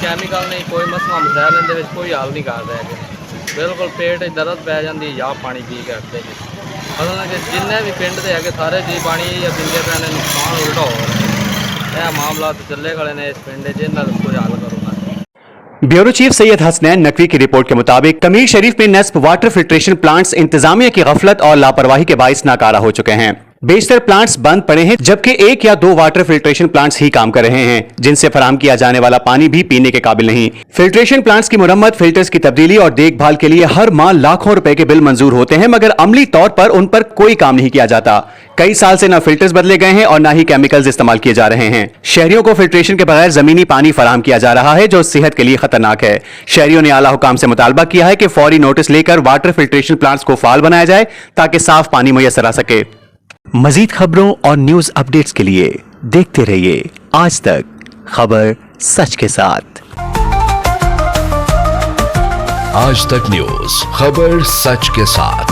Chemical ਨਹੀਂ, ਕੋਈ ਮਸਲਾ ਮਸਾਇਲ ਇਹਦੇ ਵਿੱਚ ਕੋਈ ਹੱਲ ਨਹੀਂ ਕਰ ਰਹੇ ਹੈਗੇ। ਬਿਲਕੁਲ ਪੇਟ 'ਚ ਦਰਦ ਪੈ ਜਾਂਦੀ ਜਾਂ ਪਾਣੀ ਪੀ ਕੇ ਹਟਦੇ ਜੀ। ਮਤਲਬ ਕਿ ਜਿੰਨੇ ਵੀ ਪਿੰਡ ਦੇ ਹੈਗੇ ਸਾਰੇ ਜੀ ਪਾਣੀ ਜਾਂ ਪੀਂਦੇ ਪਏ ਨੇ, ਨੁਕਸਾਨ ਉਲਟਾ ਹੋ ਰਿਹਾ। ਇਹ ਮਾਮਲਾ तो ਚੱਲੇ खड़े ने इस पिंड जिन्हें कोई हल करूँगा। ब्यूरो चीफ सैयद हसनैन नकवी की रिपोर्ट के मुताबिक कमीर शरीफ में नस्ब वाटर फिल्ट्रेशन प्लांट्स इंतजामिया की गफलत और लापरवाही के बाइस नाकारा हो चुके हैं। बेशतर प्लांट्स बंद पड़े हैं, जबकि 1 या 2 वाटर फिल्ट्रेशन प्लांट्स ही काम कर रहे हैं, जिनसे फराहम किया जाने वाला पानी भी पीने के काबिल नहीं। फिल्ट्रेशन प्लांट्स की मुरम्मत, फिल्टर्स की तब्दीली और देखभाल के लिए हर माह लाखों रुपए के बिल मंजूर होते हैं, मगर अमली तौर पर उन पर कोई काम नहीं किया जाता। कई साल से न फिल्टर्स बदले गए हैं और न ही केमिकल्स इस्तेमाल किए जा रहे हैं। शहरियों को फिल्ट्रेशन के बगैर जमीनी पानी फराहम किया जा रहा है, जो सेहत के लिए खतरनाक है। शहरियों ने आला हुकाम से मुतालबा किया है कि फौरी नोटिस लेकर वाटर फिल्ट्रेशन प्लांट्स को फाल बनाया जाए ताकि साफ पानी मुयस्सर आ सके। मजीद खबरों और न्यूज अपडेट्स के लिए देखते रहिए आज तक, खबर सच के साथ। आज तक न्यूज, खबर सच के साथ।